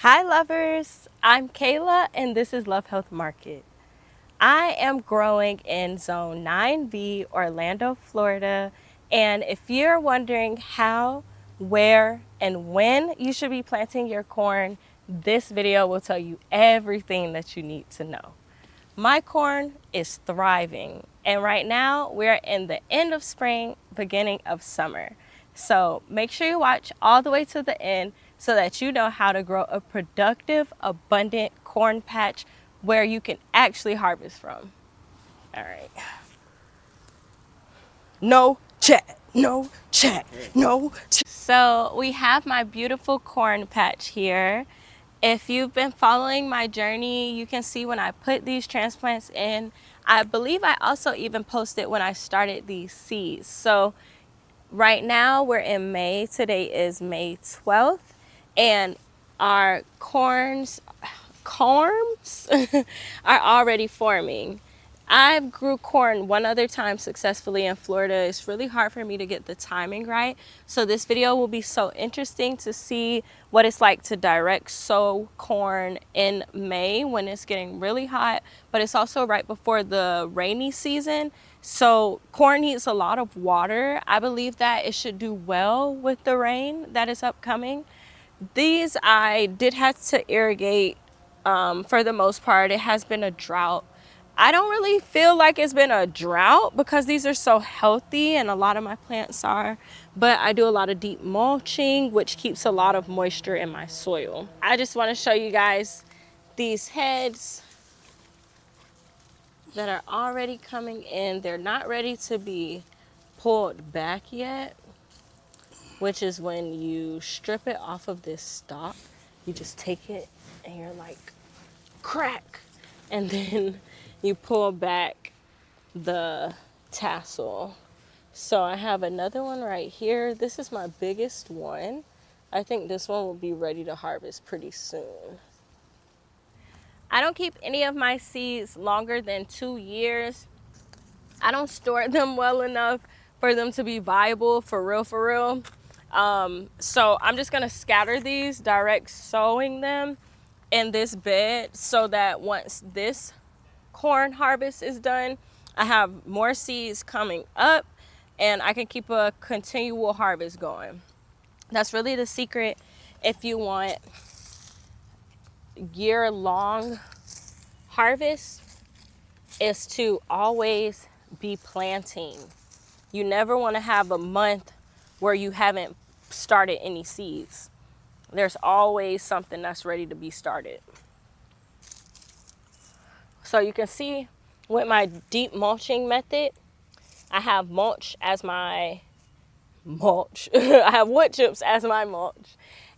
Hi lovers, I'm Kayla and this is Love Health Market. I am growing in Zone 9B, Orlando, Florida, and if you're wondering how, where, and when you should be planting your corn, this video will tell you everything that you need to know. My corn is thriving, and right now we're in the end of spring, beginning of summer. So make sure you watch all the way to the end so that you know how to grow a productive, abundant corn patch where you can actually harvest from. All right. No chat, no chat, no chat. So we have my beautiful corn patch here. If you've been following my journey, you can see when I put these transplants in. I believe I also even posted when I started these seeds. So right now we're in May. Today is May 12th, and our corms are already forming. I grew corn one other time successfully in Florida. It's really hard for me to get the timing right. So this video will be so interesting to see what it's like to direct sow corn in May when it's getting really hot, but it's also right before the rainy season. So corn needs a lot of water. I believe that it should do well with the rain that is upcoming. These I did have to irrigate for the most part. It has been a drought. I don't really feel like it's been a drought because these are so healthy and a lot of my plants are, but I do a lot of deep mulching, which keeps a lot of moisture in my soil. I just want to show you guys these heads that are already coming in. They're not ready to be pulled back yet, which is when you strip it off of this stalk. You just take it and you're like, crack, and then you pull back the tassel. So I have another one right here. This is my biggest one. I think this one will be ready to harvest pretty soon. I don't keep any of my seeds longer than 2 years. I don't store them well enough for them to be viable for real. So I'm just gonna scatter these, direct sowing them in this bed so that once this corn harvest is done, I have more seeds coming up and I can keep a continual harvest going. That's really the secret if you want year-long harvest, is to always be planting. You never want to have a month where you haven't started any seeds. There's always something that's ready to be started. So you can see with my deep mulching method, I have mulch as my mulch. I have wood chips as my mulch.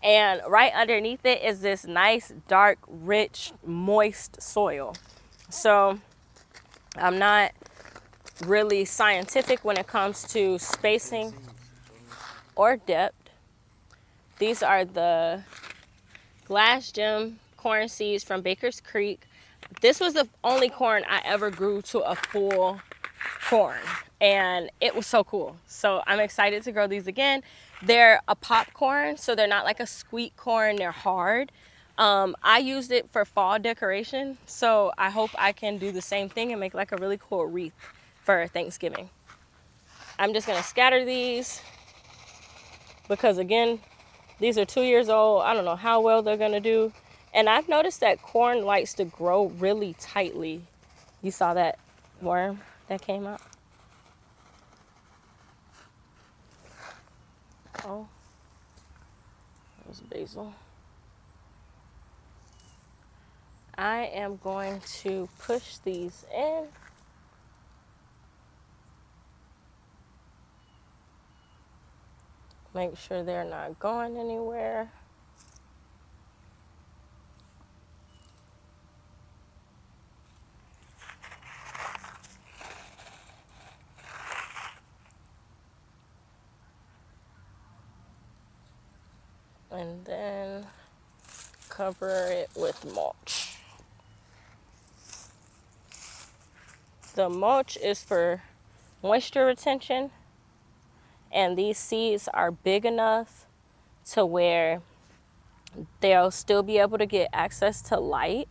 And right underneath it is this nice, dark, rich, moist soil. So I'm not really scientific when it comes to spacing or depth. These are the glass gem corn seeds from Baker's Creek. This was the only corn I ever grew to a full corn, and it was so cool. So I'm excited to grow these again. They're a popcorn, so they're not like a sweet corn. They're hard. I used it for fall decoration, so I hope I can do the same thing and make like a really cool wreath for Thanksgiving. I'm just gonna scatter these because again, these are 2 years old. I don't know how well they're gonna do. And I've noticed that corn likes to grow really tightly. You saw that worm that came up? Oh, there's basil. I am going to push these in. Make sure they're not going anywhere. And then cover it with mulch. The mulch is for moisture retention, and these seeds are big enough to where they'll still be able to get access to light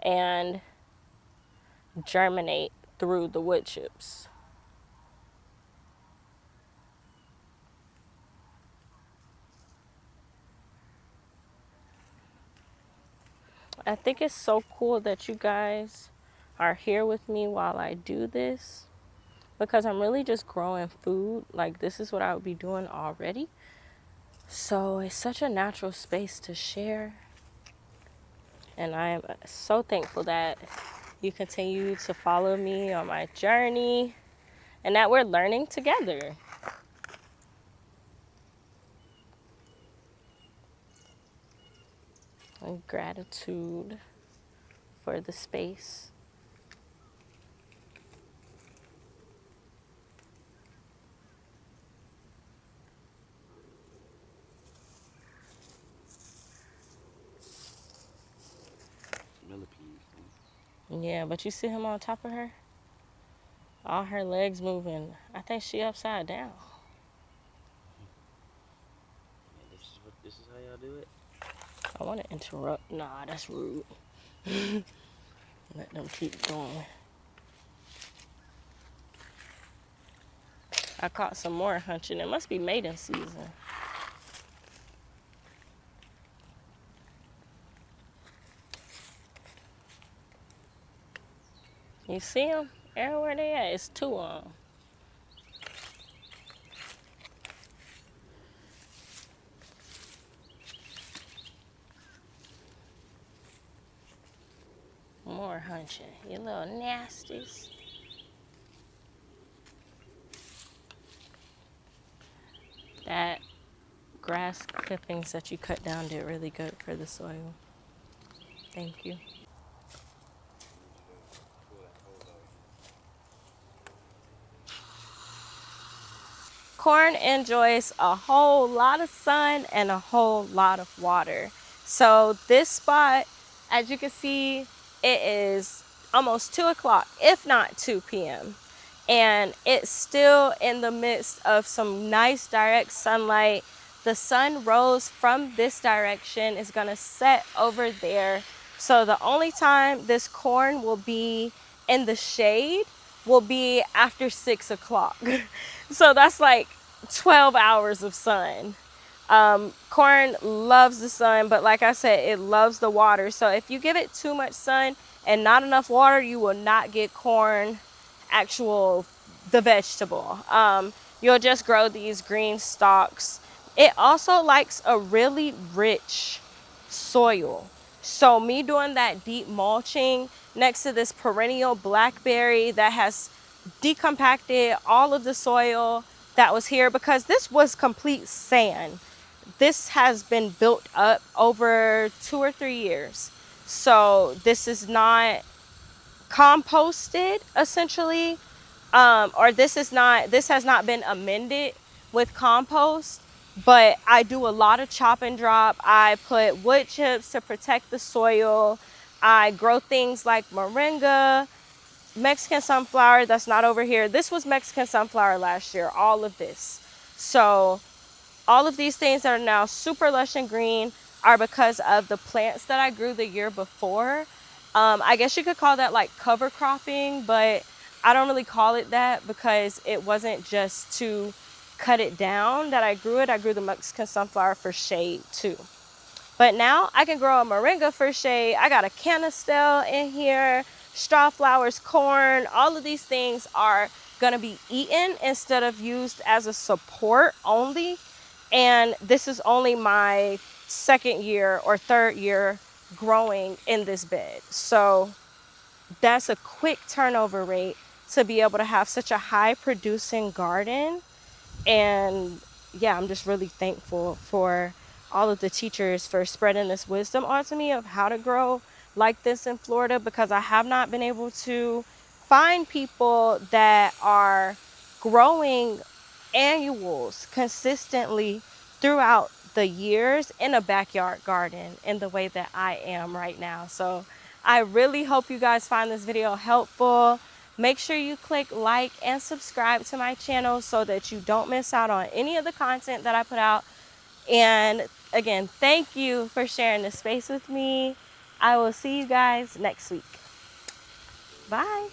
and germinate through the wood chips. I think it's so cool that you guys are here with me while I do this, because I'm really just growing food. Like, this is what I would be doing already. So it's such a natural space to share. And I am so thankful that you continue to follow me on my journey and that we're learning together. And gratitude for the space. Yeah, but you see him on top of her? All her legs moving. I think she upside down. Yeah, this is how y'all do it? I want to interrupt. Nah, that's rude. Let them keep going. I caught some more hunching. It must be mating season. You see them? Everywhere they at, it's two of them. More hunching. You little nasties. That grass clippings that you cut down did really good for the soil. Thank you. Corn enjoys a whole lot of sun and a whole lot of water. So this spot, as you can see, it is almost 2 o'clock, if not 2 p.m. And it's still in the midst of some nice direct sunlight. The sun rose from this direction, is gonna set over there. So the only time this corn will be in the shade will be after 6 o'clock. So that's like 12 hours of sun. Corn loves the sun, but like I said, it loves the water. So if you give it too much sun and not enough water, you will not get corn, actual, the vegetable. You'll just grow these green stalks. It also likes a really rich soil. So me doing that deep mulching next to this perennial blackberry that has decompacted all of the soil that was here, because this was complete sand. This has been built up over 2 or 3 years. So this is not composted essentially, or this has not been amended with compost. But I do a lot of chop and drop. I put wood chips to protect the soil. I grow things like moringa, Mexican sunflower that's not over here. This was Mexican sunflower last year, all of this. So all of these things that are now super lush and green are because of the plants that I grew the year before. I guess you could call that like cover cropping, but I don't really call it that because it wasn't just to cut it down that I grew it. I grew the Mexican sunflower for shade too. But now I can grow a moringa for shade. I got a canistel in here, straw flowers, corn. All of these things are gonna be eaten instead of used as a support only. And this is only my second year or third year growing in this bed. So that's a quick turnover rate to be able to have such a high producing garden. And yeah, I'm just really thankful for all of the teachers for spreading this wisdom onto me of how to grow like this in Florida, because I have not been able to find people that are growing annuals consistently throughout the years in a backyard garden in the way that I am right now. So I really hope you guys find this video helpful. Make sure you click like and subscribe to my channel so that you don't miss out on any of the content that I put out. And again, thank you for sharing this space with me. I will see you guys next week. Bye.